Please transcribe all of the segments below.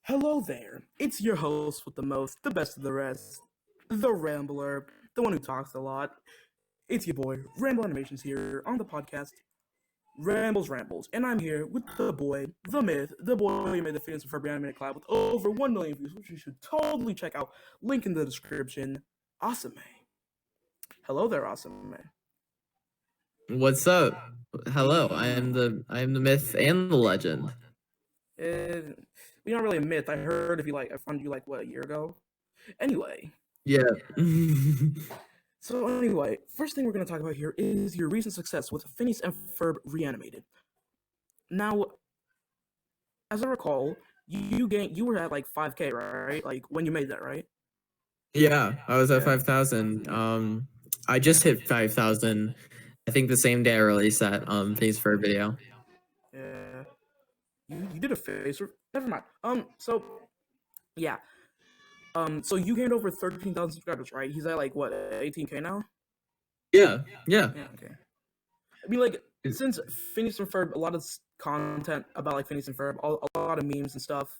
Hello there. It's your host with the most, the best of the rest, the Rambler, the one who talks a lot. It's your boy, Ramble Animations here on the podcast, Rambles, and I'm here with the boy, the myth, the boy who made the Phoenix and Furby animated collab with over 1 million views, which you should totally check out. Link in the description. Awesomemay. Hello there, Awesomemay. What's up? Hello, I am the myth and the legend. You're not really a myth. I heard I found you a year ago. Anyway. Yeah. So anyway, first thing we're going to talk about here is your recent success with Phineas and Ferb Reanimated. Now, as I recall, you were at 5K, right? Like when you made that, right? Yeah, I was at 5,000. I just hit 5,000. I think the same day I released that Phineas Ferb video. Yeah. You did a face. Never mind. So yeah. So you gained over 13,000 subscribers, right? He's at 18K now? Yeah. Okay. I mean, since Phineas and Ferb, a lot of content about Phineas and Ferb, a lot of memes and stuff,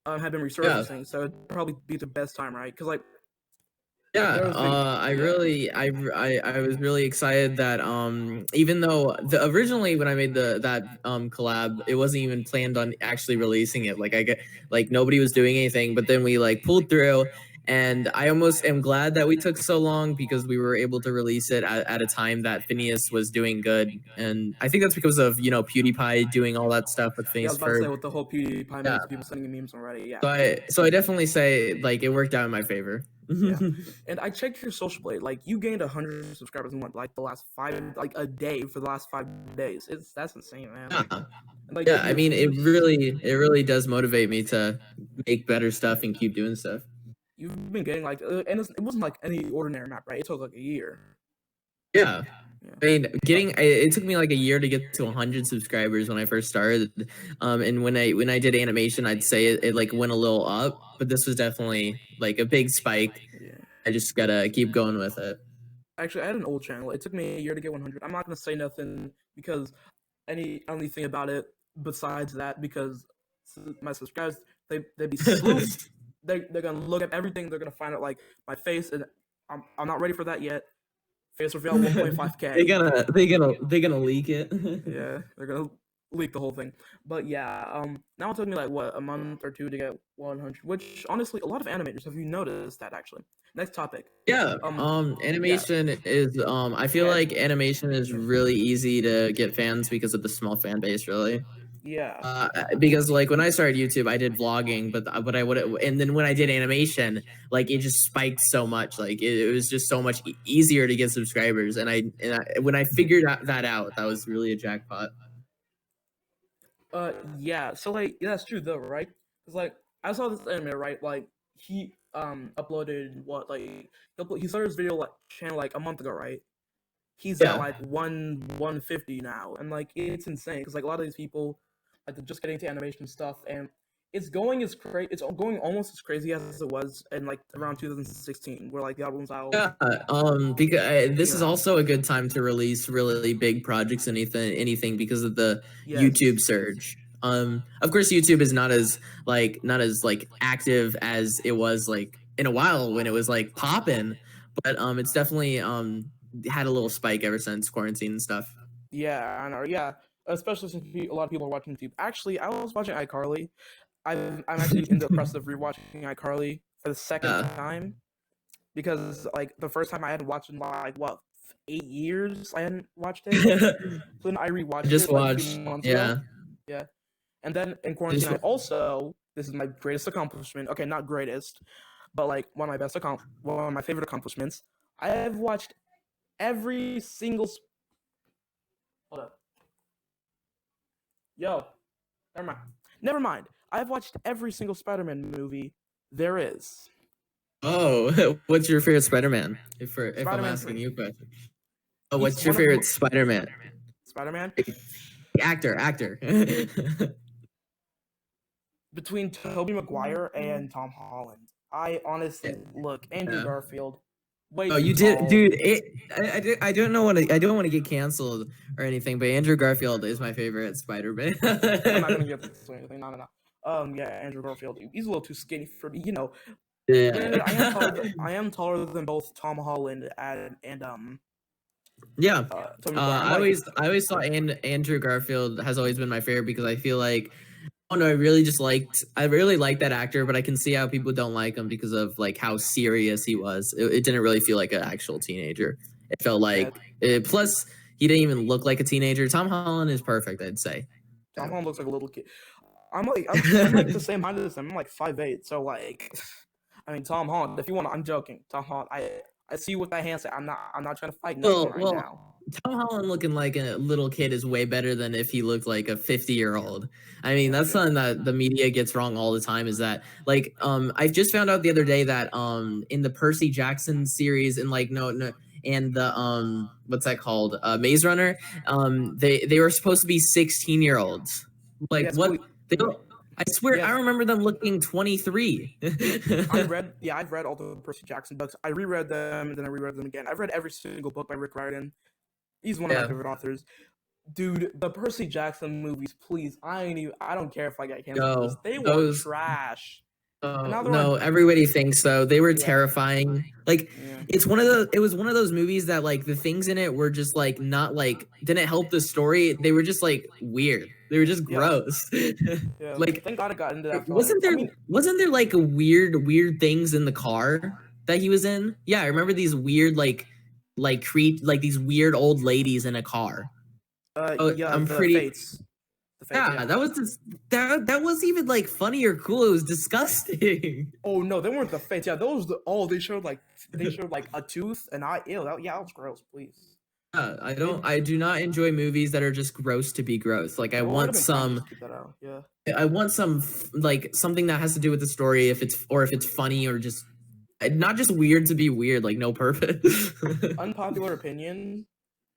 have been resurfacing. So it'd probably be the best time, right? Because I was really excited that even though originally when I made that collab, it wasn't even planned on actually releasing it. Nobody was doing anything, but then we pulled through, and I almost am glad that we took so long because we were able to release it at a time that Phineas was doing good, and I think that's because of PewDiePie doing all that stuff with Phineas. Yeah, I was about to say with the whole PewDiePie memes, people sending memes already. Yeah. So I definitely say it worked out in my favor. Yeah. And I checked your social blade. You gained 100 subscribers in the last a day for the last 5 days. That's insane, man. I mean, it really does motivate me to make better stuff and keep doing stuff. You've been getting and it wasn't any ordinary map, right? It took a year. Yeah. I mean, it took me a year to get to 100 subscribers when I first started. And when I did animation, I'd say it went a little up, but this was definitely a big spike. Yeah. I just gotta keep going with it. Actually, I had an old channel. It took me a year to get 100. I'm not gonna say nothing because anything about it besides that, because my subscribers they'd be sleuths. they're gonna look at everything. They're gonna find out my face, and I'm not ready for that yet. Face reveal 1.5K. They're gonna leak it. Yeah, they're gonna leak the whole thing. But yeah, now it took me a month or two to get 100, which honestly a lot of animators, have you noticed that actually? Next topic. Yeah. Animation is I feel like animation is really easy to get fans because of the small fan base, really. Yeah. Because when I started YouTube, I did vlogging, but and then when I did animation, it just spiked so much. It was just so much easier to get subscribers, and when I figured that out, that was really a jackpot. Yeah. So yeah, that's true though, right? Because I saw this anime, right? He uploaded he started his video channel a month ago, right? He's at 150 now, and it's insane because a lot of these people they're just getting into animation stuff, and it's going almost as crazy as it was in around 2016, where the album's out. Yeah, because this is also a good time to release really big projects, anything because of the YouTube surge. Of course, YouTube is not as active as it was in a while when it was popping, but it's definitely had a little spike ever since quarantine and stuff. Yeah, I know. Yeah, especially since a lot of people are watching YouTube. Actually, I was watching iCarly. I'm actually in the process of rewatching iCarly for the second time because the first time I hadn't watched in 8 years. I hadn't watched it. So then I rewatched just it watched. A few months ago. Yeah. And then in quarantine, this is my greatest accomplishment. Okay, not greatest, but one of my favorite accomplishments. I have watched every single. Hold up. Yo, never mind. I've watched every single Spider-Man movie there is. Oh, what's your favorite Spider-Man? If I'm asking you a question. Oh, what's your favorite Spider-Man? Spider-Man? Actor. Between Tobey Maguire and Tom Holland. I honestly look Andrew Garfield. You did, dude. I don't want to get canceled or anything, but Andrew Garfield is my favorite Spider-Man. I'm not gonna get this or anything. No. Yeah, Andrew Garfield. He's a little too skinny for me, you know. Yeah. Granted, I am taller than both Tom Holland and Yeah. Tobey Maguire. I always thought Andrew Garfield has always been my favorite because I feel like oh no, I really liked that actor, but I can see how people don't like him because of like how serious he was. It didn't really feel like an actual teenager. It felt like plus he didn't even look like a teenager. Tom Holland is perfect, I'd say. Tom Holland looks like a little kid. I'm like the same height as him. I'm like 5'8", so like, I mean, Tom Holland. If you want, I'm joking. Tom Holland. I see you with that handset. I'm not trying to fight nothing right now. Tom Holland looking like a little kid is way better than if he looked like a 50-year-old. I mean, that's something that the media gets wrong all the time. Is that like I just found out the other day that in the Percy Jackson series and like and the what's that called Maze Runner they were supposed to be 16-year-olds. Like yes, what they don't. I swear, yes. I remember them looking 23. I've read all the Percy Jackson books. I reread them and then I reread them again. I've read every single book by Rick Riordan. He's one of my favorite authors. Dude, the Percy Jackson movies, please. I don't care if I get canceled. They were trash. No, everybody thinks so. They were terrifying. Like it was one of those movies that like the things in it were just like not like didn't help the story. They were just like weird. They were just gross. Like thank God I got into that. Wasn't there like a weird things in the car that he was in? Yeah, I remember these weird like these weird old ladies in a car. I'm pretty. Fates. Yeah, that was was even like funny or cool. It was disgusting. Oh no, they weren't the Fates. Yeah, those they showed like a tooth and that was gross. Please. I do not enjoy movies that are just gross to be gross. Like I want some. I want some like something that has to do with the story. If it's funny or just not just weird to be weird, like no purpose. Unpopular opinion: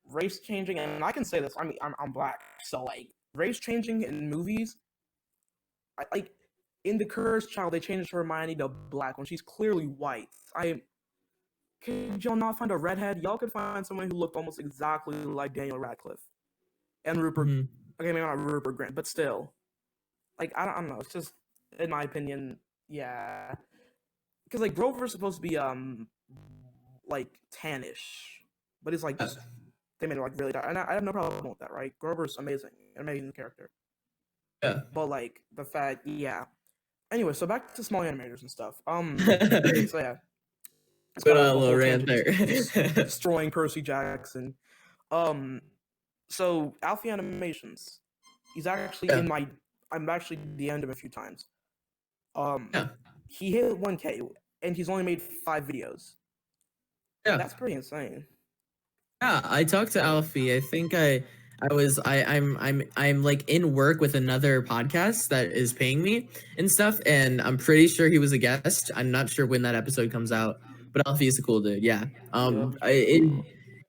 race changing, and I can say this. I mean, I'm black, so like race changing in movies. Like in The Cursed Child, they changed Hermione to black when she's clearly white. Could y'all not find a redhead? Y'all could find someone who looked almost exactly like Daniel Radcliffe and Rupert. Okay, maybe not Rupert Grint, but still, like I don't know. It's just in my opinion, yeah. Because like Grover's supposed to be like tannish, but it's like just they made it like really dark, and I have no problem with that. Right, Grover's amazing character. Yeah, but like the fact, Anyway, so back to small animators and stuff. So yeah. Put on a little rant there. Destroying Percy Jackson. So Alfie Animations. He's actually I'm actually DM'd him a few times. He hit 1K and he's only made 5 videos. Yeah, that's pretty insane. Yeah, I talked to Alfie. I think I'm like in work with another podcast that is paying me and stuff, and I'm pretty sure he was a guest. I'm not sure when that episode comes out, but Alfie's a cool dude. Yeah. It's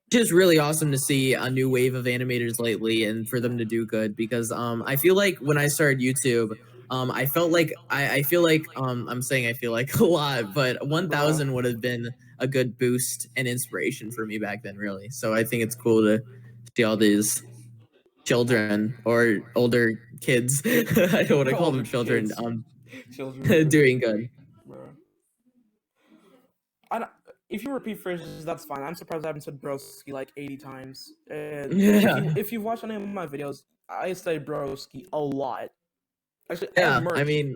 just really awesome to see a new wave of animators lately and for them to do good because I feel like when I started YouTube, I felt like I feel like I'm saying I feel like a lot, but 1,000 would have been a good boost and inspiration for me back then, really. So I think it's cool to see all these children or older kids. I don't want to call them children. Children doing good. If you repeat phrases, that's fine. I'm surprised I haven't said broski like 80 times. And if you've watched any of my videos, I say broski a lot. Actually, I mean,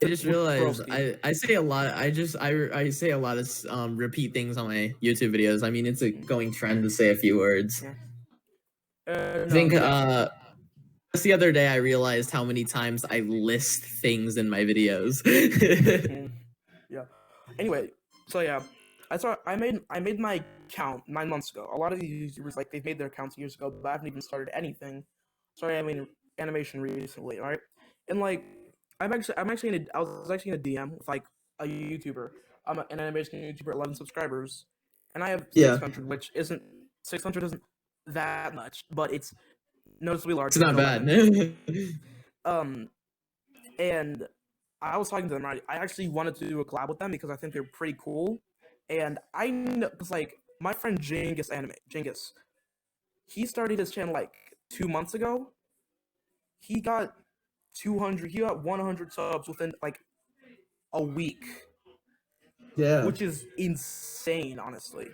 I just realized I say a lot. I say a lot of repeat things on my YouTube videos. I mean, it's a going trend to say a few words. I think just the other day I realized how many times I list things in my videos. Yeah. Anyway, so yeah, I made my account 9 months ago. A lot of these YouTubers like they've made their accounts years ago, but I haven't even started anything. Sorry, I mean animation recently, right? And like I was actually in a DM with like a YouTuber. I'm an animation YouTuber, 11 subscribers, and I have 600, which isn't 600 isn't that much, but it's noticeably larger. It's not bad. And I was talking to them. Right, I actually wanted to do a collab with them because I think they're pretty cool. And I was like, my friend Jingus, he started his channel like 2 months ago. He got 200. He got 100 subs within like a week, which is insane, honestly.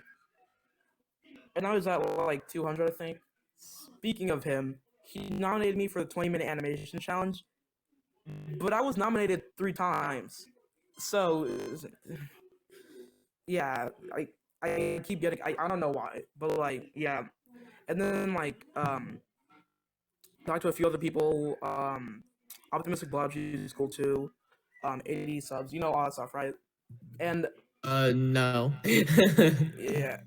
And I was at like 200, I think. Speaking of him, he nominated me for the 20-minute animation challenge, but I was nominated 3 times. So yeah, I keep getting I don't know why, but like yeah, and then like talked to a few other people. Optimistic Blob, she's cool too. 80 subs, you know all that stuff, right? And no. yeah,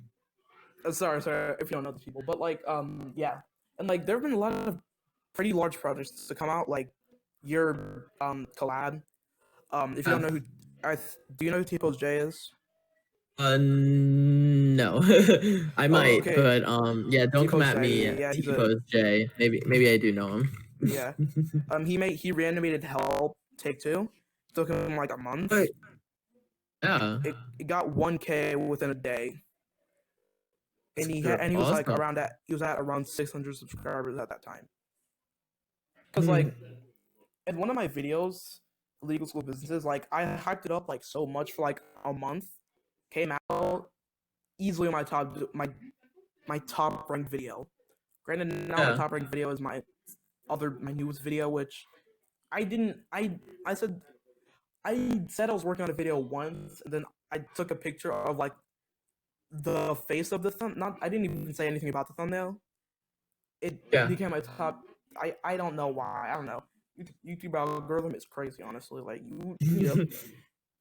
sorry if you don't know the people, but like yeah, and like there have been a lot of pretty large projects to come out, like your collab. If you don't know who, do you know who T-Pose J is? No. I might, okay. but yeah, don't come T-Pose at me, J, yeah, he's a T-Pose J. Maybe I do know him. yeah. He reanimated Help Take Two. It took him like a month. But, yeah. It got 1K within a day. And he was awesome. like he was at around 600 subscribers at that time. Because like in one of my videos, Illegal School Businesses, like I hyped it up like so much for like a month. Came out easily my top ranked video. Granted, now my top ranked video is my newest video, which I said I was working on a video once, and then I took a picture of like the face of the thumb. I didn't even say anything about the thumbnail. It became my top. I don't know why. I don't know. YouTube algorithm is crazy, honestly. Like you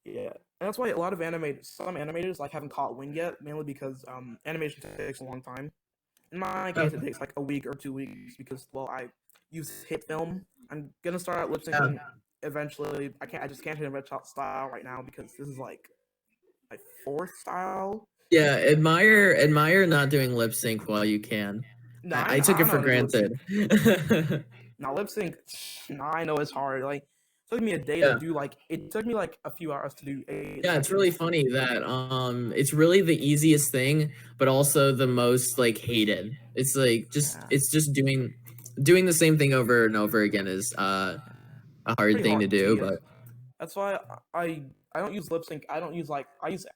yeah. And that's why a lot of some animators like haven't caught wind yet, mainly because animation takes a long time. In my case, it takes like a week or 2 weeks because I use hit film. I'm gonna start out lip syncing eventually. I just can't hit a red style right now because this is like my 4th style. Yeah, admire not doing lip sync while you can. No, I took it for granted. Now lip sync, I know it's hard. Like it took me a day to do. Like it took me like a few hours to do. Yeah, it's really funny that it's really the easiest thing, but also the most like hated. It's like it's just doing the same thing over and over again is a hard thing to do. But that's why I don't use lip sync. I use.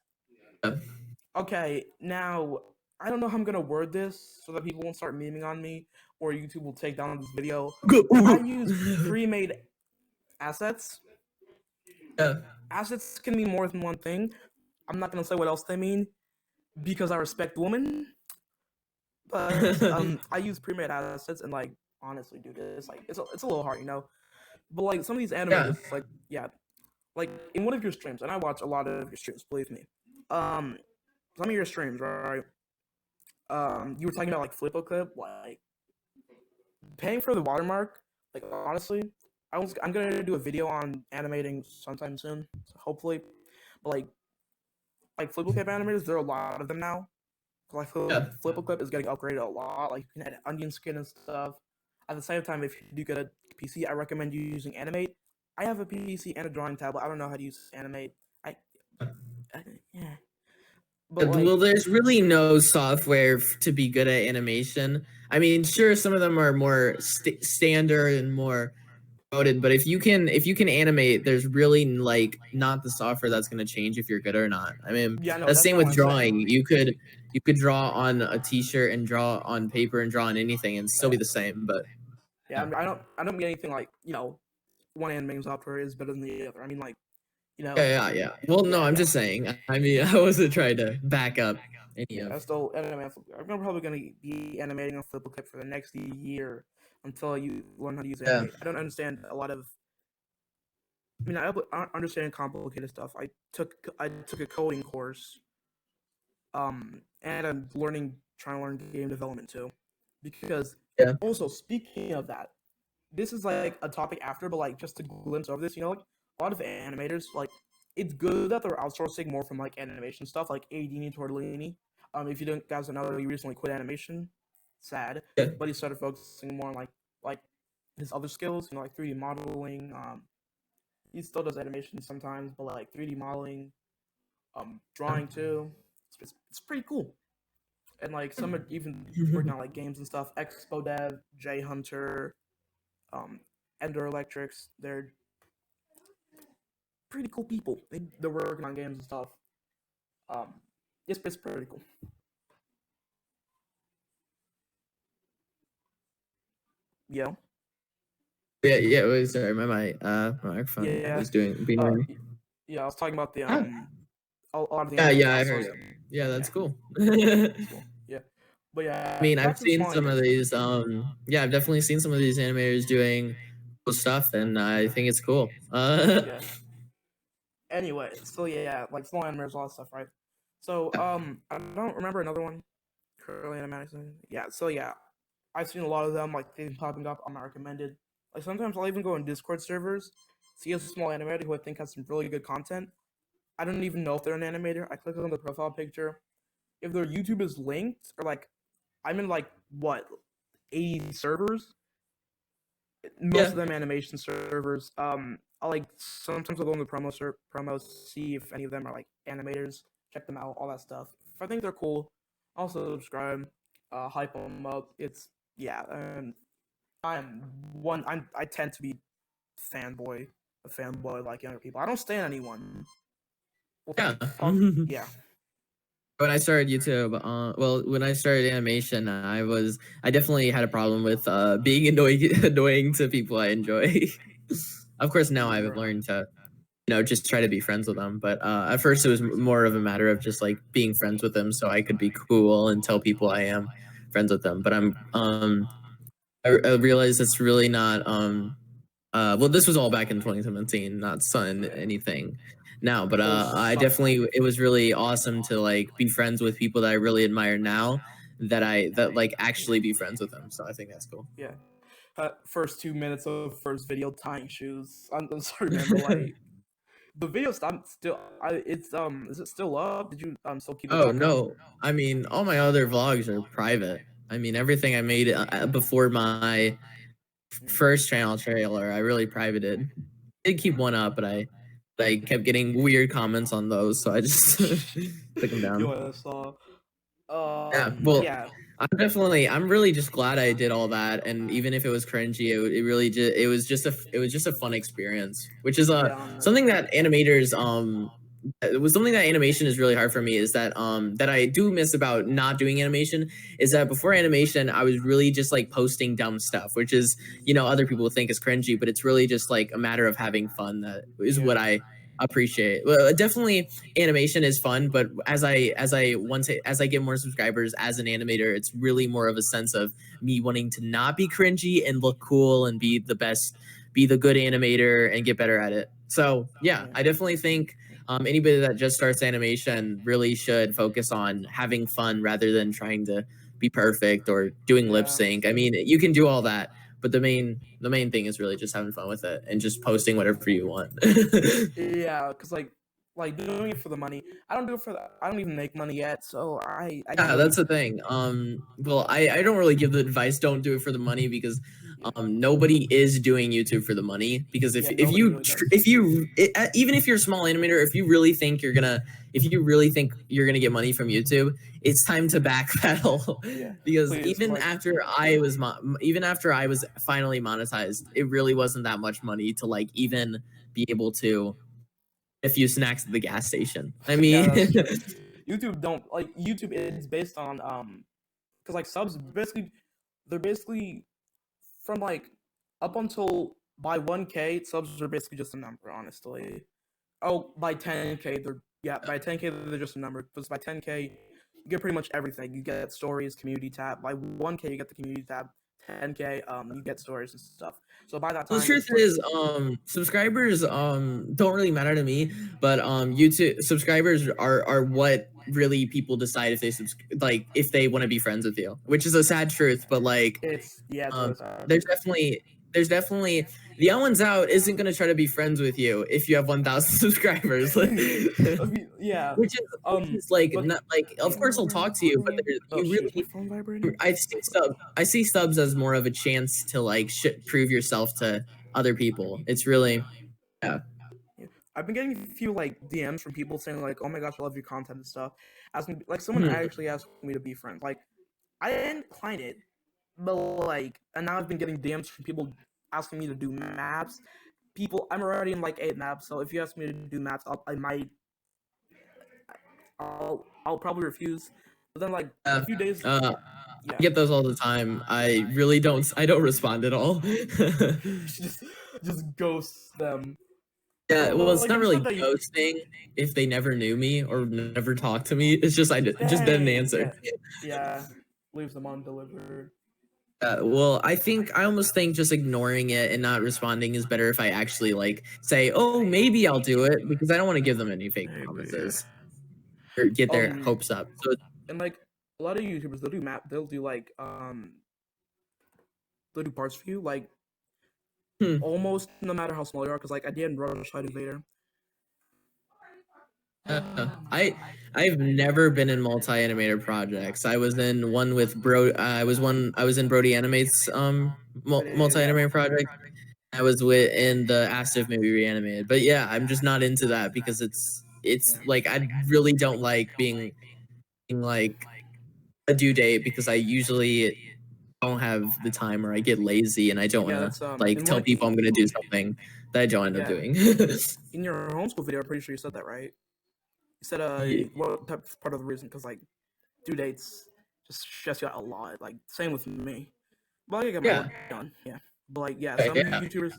Okay, now I don't know how I'm gonna word this so that people won't start memeing on me or YouTube will take down this video. I use pre-made assets. Assets can mean more than one thing. I'm not gonna say what else they mean because I respect women. But I use pre-made assets and like honestly, dude, it's like it's a little hard, you know. But like some of these animators, like in one of your streams, and I watch a lot of your streams, believe me. Some of your streams, right? You were talking about like Flippo Clip, like paying for the watermark. Like honestly, I'm gonna do a video on animating sometime soon, so hopefully. But like Flippo Clip animators, there are a lot of them now. Like Flippo Clip is getting upgraded a lot. Like you can add onion skin and stuff. At the same time, if you do get a PC, I recommend you using Animate. I have a PC and a drawing tablet. I don't know how to use Animate. Yeah. But well, there's really no software to be good at animation. I mean, sure, some of them are more standard and more promoted, but if you can animate, there's really like not the software that's going to change if you're good or not. I mean, the same with drawing. You could draw on a t-shirt and draw on paper and draw on anything and still be the same. But yeah, I don't mean anything like one animating software is better than the other. I mean like. Yeah. Well, no, I'm just saying. I mean, I wasn't trying to back up any of. I'm probably gonna be animating on Flippo Clip for the next year until you learn how to use Animate. I don't understand a lot of. I mean, I understand complicated stuff. I took a coding course, and I'm trying to learn game development too, because also speaking of that, this is like a topic after, but like just to glimpse over this, like a lot of animators, like it's good that they're outsourcing more from like animation stuff, like Ayyyy Tortellini. If you guys don't know, he recently quit animation. Sad, but he started focusing more on like his other skills, like 3D modeling. He still does animation sometimes, but like 3D modeling, drawing too. It's pretty cool. And like some are even working on like games and stuff. Expo Dev, J Hunter, Ender Electrics. They're pretty cool people. They're working on games and stuff. It's pretty cool. Yeah. Yeah. Wait, sorry, my microphone was being weird. Yeah, I was talking about the a lot of the Yeah, I heard it. Yeah, that's cool. Cool. Yeah, but yeah, I mean, I've seen some of these. Yeah, I've definitely seen some of these animators doing cool stuff, and I think it's cool. Yeah. Anyway, so yeah, like small animators, all that stuff, right? So I don't remember another one. Curly animatics. Yeah. So yeah, I've seen a lot of them. Like they've been popping up on my recommended. Like sometimes I'll even go in Discord servers, see a small animator who I think has some really good content. I don't even know if they're an animator. I click on the profile picture. If their YouTube is linked, or like I'm in like what 80 servers, most of them animation servers. I like sometimes I'll go in the promos, see if any of them are like animators, check them out, all that stuff. If I think they're cool, also subscribe, hype them up. It's yeah, and I tend to be a fanboy like younger people. I don't stand anyone. Yeah. Yeah. When I started YouTube, when I started animation, I definitely had a problem with being annoying to people I enjoy. Of course, now I've learned to, just try to be friends with them. But at first, it was more of a matter of just like being friends with them, so I could be cool and tell people I am friends with them. But I realized it's really not. Well, this was all back in 2017, not anything now, but I definitely, it was really awesome to like be friends with people that I really admire now, that like actually be friends with them. So I think that's cool. Yeah. First 2 minutes of first video tying shoes. I'm sorry, man, but like the video I'm still is it still up? Did you still keep it? Oh no, I mean all my other vlogs are private. I mean everything I made before my first channel trailer, I really privated. I did keep one up, but I kept getting weird comments on those, so I just took them down. Yo, I saw. Yeah, well, yeah. I'm really just glad I did all that, and even if it was cringy, it was just a fun experience, which is something that animators it was something that animation is really hard for me, is that that I do miss about not doing animation, is that before animation I was really just like posting dumb stuff, which is, other people think is cringy, but it's really just like a matter of having fun. That is what I appreciate. Well, definitely animation is fun, but as I get more subscribers as an animator, it's really more of a sense of me wanting to not be cringy and look cool and be the best, be the good animator and get better at it. So yeah, I definitely think anybody that just starts animation really should focus on having fun rather than trying to be perfect or doing lip sync. I mean, you can do all that, but the main thing is really just having fun with it and just posting whatever you want. Yeah, because like doing it for the money. I don't do it for the. I don't even make money yet, so yeah, that's the thing. Well, I don't really give the advice don't do it for the money, because nobody is doing YouTube for the money, because if you even if you're a small animator, if you really think you're gonna get money from YouTube, it's time to backpedal. Because even after I was finally monetized, it really wasn't that much money to like even be able to a few snacks at the gas station. I mean, YouTube don't like YouTube is based on because like subs they're basically from like up until by 1K subs are basically just a number, honestly. Oh, by 10K by 10K they're just a number, because by 10K you get pretty much everything. You get stories, community tab. By 1K you get the community tab. 10K you get stories and stuff. So by that time, the truth is subscribers don't really matter to me, but YouTube subscribers are what really people decide if they if they want to be friends with you, which is a sad truth, but like it's there's definitely the ones out isn't going to try to be friends with you if you have 1,000 subscribers. Yeah, which is like not like, of course I'll talk to you, but I see subs as more of a chance to like prove yourself to other people. It's really I've been getting a few like DMs from people saying like, "Oh my gosh, I love your content and stuff." Asking like someone actually asked me to be friends. Like I didn't decline it, but like, and now I've been getting DMs from people asking me to do maps. People, I'm already in like 8 maps, so if you ask me to do maps, I'll probably refuse. But then like a few days, I yeah, get those all the time. I really don't. I don't respond at all. just ghost them. Yeah, well, it's Like not I'm really sure that you, ghosting if they never knew me or never talked to me. It's just I just didn't dang, answer. yeah, leaves them undelivered. Well, I almost think just ignoring it and not responding is better if I actually like say, oh, maybe I'll do it, because I don't want to give them any fake promises or get their hopes up. So And like a lot of YouTubers, they'll do like they'll do parts for you, like almost no matter how small you are, because like I did Rush Side Invader. I've never been in multi-animator projects. I was in one with Bro. I was in Brody Animates multi-animator project. I was in the Astif maybe reanimated. But yeah, I'm just not into that because it's like I really don't like being like a due date, because I usually don't have the time, or I get lazy and I don't want to like tell people I'm gonna do something that I don't end up doing. In your homeschool video, I'm pretty sure you said that, right? You said what part of the reason? Because like due dates just stress you out a lot. Like same with me. But I get my work done. Yeah. But like some YouTubers,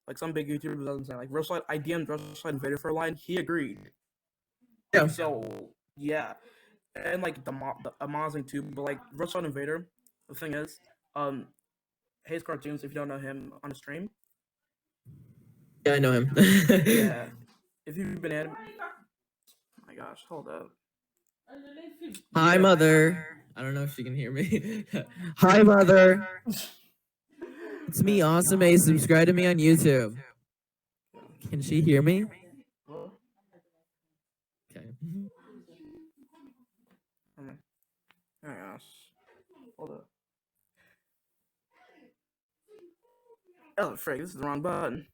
like some big YouTubers, doesn't say like Rushlight. I DM'd Rushlight Invader for a line. He agreed. Yeah. So yeah, and like the Amazing too. But like Rushlight Invader, the thing is, Hayes Cartoons. If you don't know him on the stream. Yeah, I know him. Yeah. If you've been at him. Oh my gosh, hold up. Hi, Mother. I don't know if she can hear me. Hi, Mother. It's me, Awesomemay. Subscribe to me on YouTube. Can she hear me? Okay. Oh my gosh. Hold up. Oh, frick, this is the wrong button.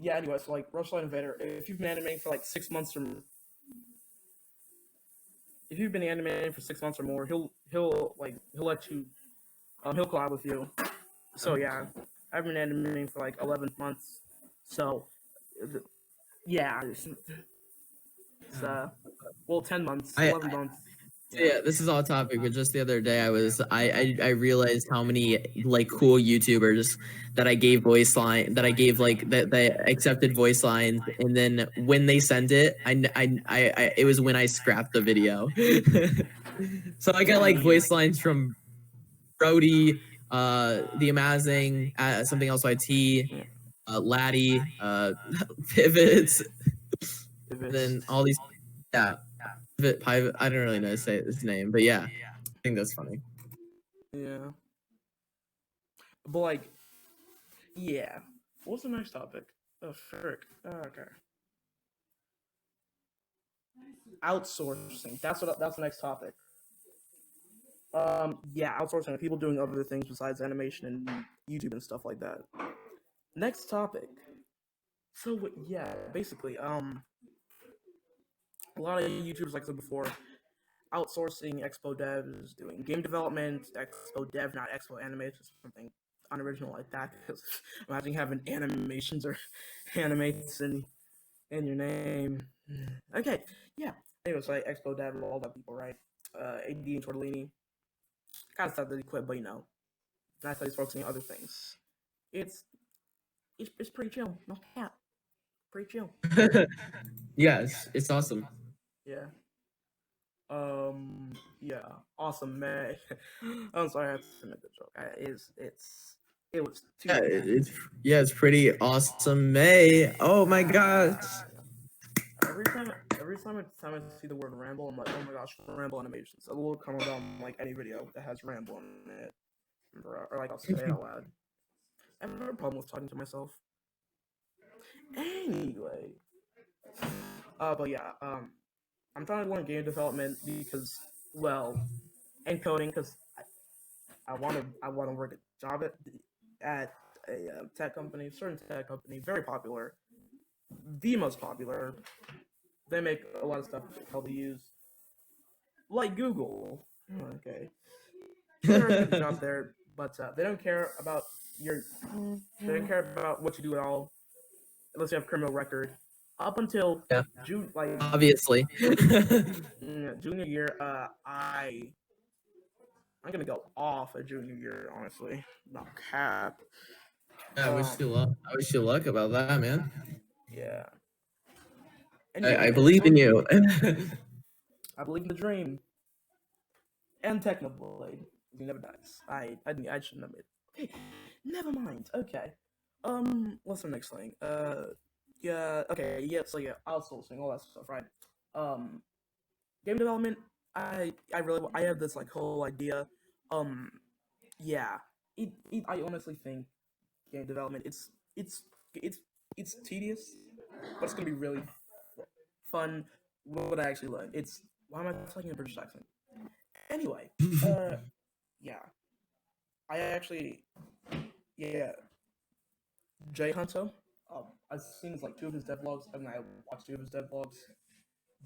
Yeah, anyway, so like Rushlight Invader, if you've been animating for like 6 months or more, if you've been animating for 6 months or more, he'll let you he'll collab with you. So yeah, I've been animating for like 11 months. So yeah, it's 10 months, 11 months. Yeah, this is all topic, but just the other day I realized how many like cool YouTubers that I gave that they accepted voice lines, and then when they sent it, it was when I scrapped the video. So I got like voice lines from Brody, the Amazing, something else YT, Laddie, Pivots, and then all these, Pivot, I don't really know how to say his name, but yeah, I think that's funny. Yeah. But like, yeah. What's the next topic? Oh, frick. Okay. Outsourcing. That's the next topic. Yeah, outsourcing. People doing other things besides animation and YouTube and stuff like that. Next topic. So yeah, basically, a lot of YouTubers, like I said before, outsourcing expo devs, doing game development, expo dev, not expo animation, something unoriginal like that. Because imagine having animations or animates in your name. Okay, yeah. Anyways, like expo dev, all that people, right? AD and Tortellini. Kind of sad that he quit, but you know, nice that he's focusing on other things. It's pretty chill. No cap. Pretty chill. Yes, it's awesome. Yeah. Yeah. Awesomemay. I'm sorry, I have to make the joke. It was too. It's pretty Awesomemay. Oh my gosh. Every time I see the word Ramble, I'm like, oh my gosh, Ramble animations. A little comment on like any video that has Ramble in it, or like I'll say it out loud. I have no problem with talking to myself. Anyway, but yeah, I'm trying to learn game development because, well, and coding because I want to work a job at a certain tech company, very popular, the most popular. They make a lot of stuff people use, like Google. Oh, okay, so they're a good job there, but they don't care about your. They don't care about what you do at all, unless you have a criminal record. Up until Yeah. June, like Obviously. junior year, I'm gonna go off a junior year, honestly. Not cap. I wish you luck. I wish you luck about that, man. Yeah. And I believe in you. I believe in the dream. And Technoblade. He never dies. I shouldn't have made. Never mind. Okay. What's the next thing? Yeah. Okay. Yeah. So yeah, outsourcing, all that stuff, right? Game development. I have this like whole idea. Um, yeah. I honestly think game development. It's it's tedious, but it's gonna be really fun. What I actually learn. It's why am I talking a British accent? Anyway, yeah. I actually, yeah, Jay Hunter. I've seen like 2 of his devlogs, and I watched 2 of his devlogs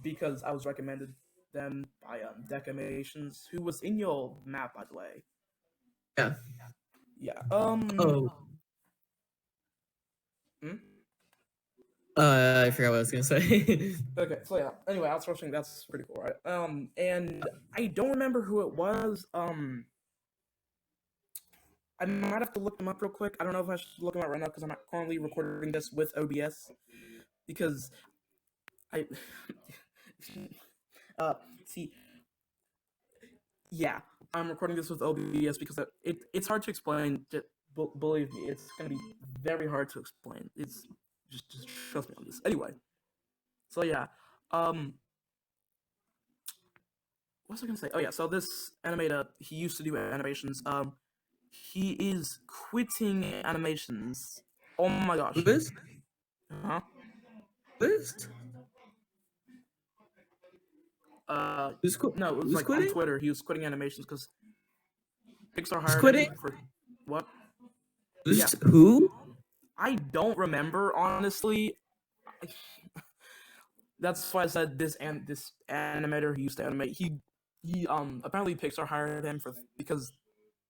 because I was recommended them by Decamations, who was in your map, by the way. Yeah. Yeah. Oh. Hmm? I forgot what I was gonna say. Okay, so yeah. Anyway, outsourcing, that's pretty cool, right? And I don't remember who it was. I might have to look them up real quick. I don't know if I should look them up right now because I'm not currently recording this with OBS because I see, yeah, I'm recording this with OBS because it's hard to explain. Believe me, it's gonna be very hard to explain. It's just trust me on this. Anyway, so yeah, what was I gonna say? Oh yeah, so this animator, he used to do animations. He is quitting animations. Oh my gosh. Who is? Huh? Who is? No, it was who's like quitting? on Twitter. He was quitting animations because Pixar Who's hired quitting? him for what? Who's Yeah. who? I don't remember honestly. That's why I said this animator who used to animate. He apparently Pixar hired him for because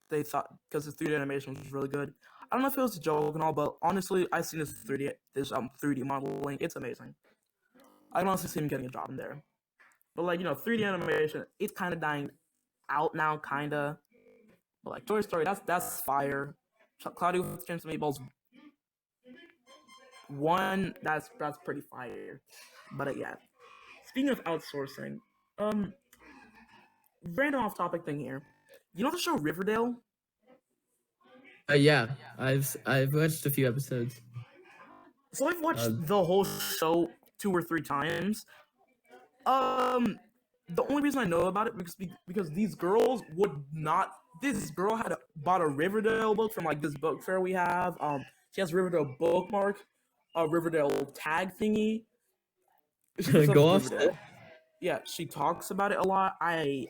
they thought because his 3D animation was really good. I don't know if it was a joke and all, but honestly, I've seen this 3D modeling. It's amazing. I can honestly see him getting a job in there. But like 3D animation, it's kind of dying out now, kinda. But like Toy Story, that's fire. Cloudy with Chance Meatballs 1, that's pretty fire. But yeah. Speaking of outsourcing, random off topic thing here. You know the show Riverdale? Yeah, I've watched a few episodes. So I've watched the whole show 2 or 3 times. The only reason I know about it because these girls would not. This girl had bought a Riverdale book from like this book fair we have. She has Riverdale bookmark, a Riverdale tag thingy. Go off. Yeah, she talks about it a lot. I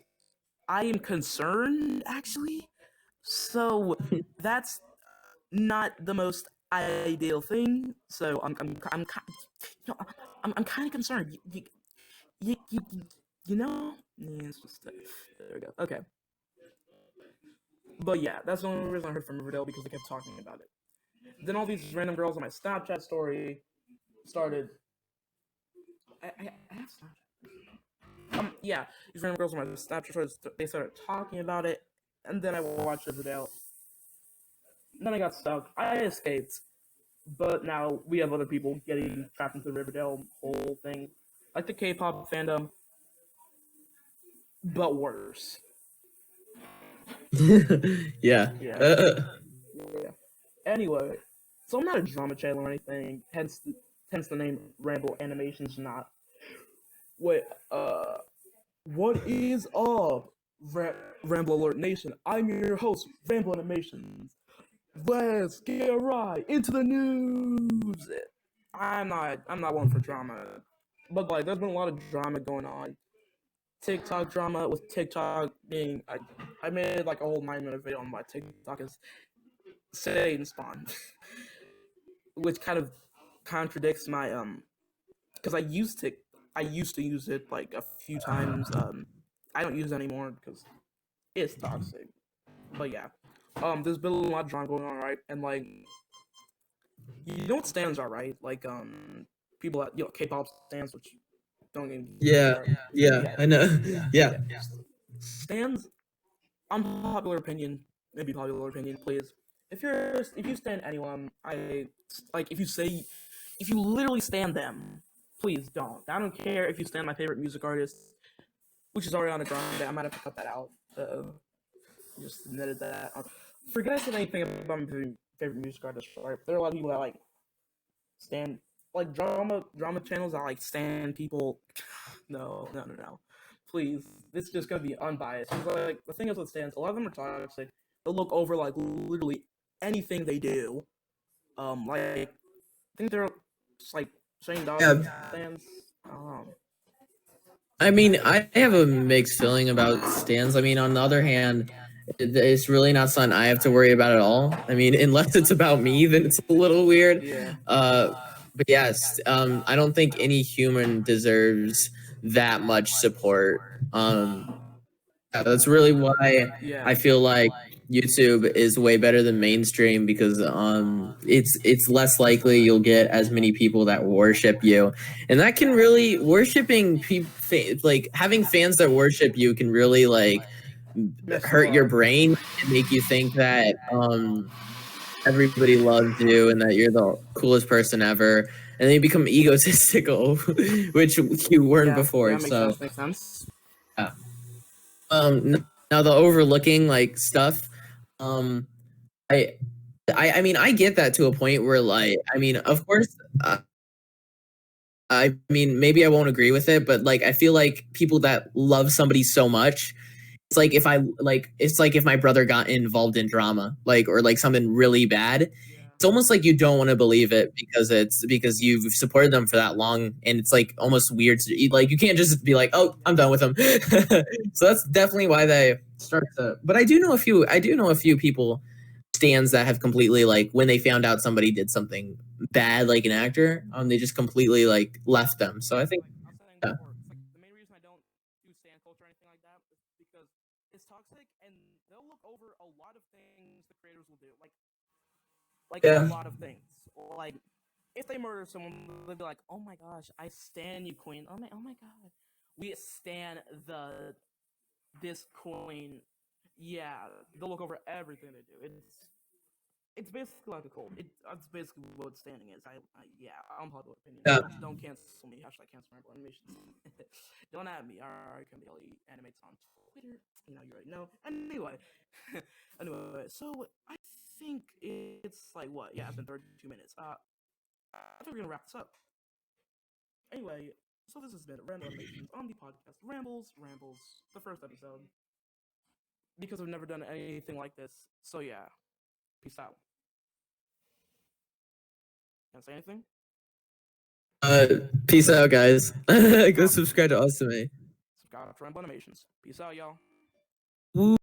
am concerned actually. So that's not the most ideal thing. So I'm kind of concerned. You know, it's just there we go. Okay, but yeah, that's the only reason I heard from Riverdale because they kept talking about it. Then all these random girls on my Snapchat story started. I have Snapchat. Yeah, these random girls on my Snapchat story, they started talking about it, and then I watched Riverdale. And then I got stuck. I escaped, but now we have other people getting trapped into the Riverdale whole thing, like the K-pop fandom, but worse. Yeah. Yeah. Anyway, so I'm not a drama channel or anything, hence the name Ramble Animations. Not. Wait, what is up, Ramble Alert Nation? I'm your host, Ramble Animations. Let's get right into the news. I'm not one for drama, but like there's been a lot of drama going on. TikTok drama with TikTok being I made like a whole 9-minute video on why TikTok is Satan spawn, which kind of contradicts my because I used to use it like a few times. I don't use it anymore because it's toxic. But yeah, there's been a lot of drama going on, right? And like, you know what stands are, right? Like people that K-pop stands, which don't get Yeah, I know. Yeah. Stands. Unpopular opinion, maybe popular opinion, please. If you stand anyone, if you literally stand them, please don't. I don't care if you stand my favorite music artist, which is Ariana Grande. I might have to cut that out. Just admitted that. Forget I said anything about my favorite music artist. Right? There are a lot of people that like stand like drama channels that like stand people. No. Please, this is just gonna be unbiased. Like the thing is with stands, a lot of them are toxic. They'll look over like literally anything they do. Like I think they're just like saying dogs stands. I mean, I have a mixed feeling about stands. I mean, on the other hand, it's really not something I have to worry about at all. I mean, unless it's about me, then it's a little weird. Yeah. But yes, I don't think any human deserves that much support. That's really why I feel like YouTube is way better than mainstream because it's less likely you'll get as many people that worship you, and that can really worshiping people like having fans that worship you can really like hurt your brain and make you think that everybody loves you and that you're the coolest person ever, and then you become egotistical, which you weren't before. Yeah, makes sense. Yeah. Now the overlooking like stuff, I mean I get that to a point where like I mean of course I mean maybe I won't agree with it, but like I feel like people that love somebody so much, it's like if my brother got involved in drama like or like something really bad, it's almost like you don't want to believe it because you've supported them for that long, and it's like almost weird to like you can't just be like, oh, I'm done with them. So that's definitely why they start to. But I do know a few people stands that have completely like when they found out somebody did something bad like an actor, they just completely like left them. So I think I was saying before, it's like the main reason I don't do stand culture or anything like that is because it's toxic and they'll look over a lot of things the creators will do. Like a lot of things. Like if they murder someone, they'll be like, "Oh my gosh, I stan you, queen. Oh my god, we stan this queen." Yeah, they'll look over everything they do. It's basically like a cult. That's basically what standing is. Unpopular opinion. Don't cancel me. Hashtag cancel Ramble animations. Don't add me. Ayyyy animates on Twitter. You already know. Anyway, so I think it's like what? Yeah, it's been 32 minutes. I think we're gonna wrap this up. Anyway, so this has been Ramble Animations on the podcast Rambles, the first episode. Because I've never done anything like this. So yeah, peace out. Can I say anything? Peace out, guys. Go subscribe to Awesomemay. Subscribe to Ramble Animations. Peace out, y'all. Woo.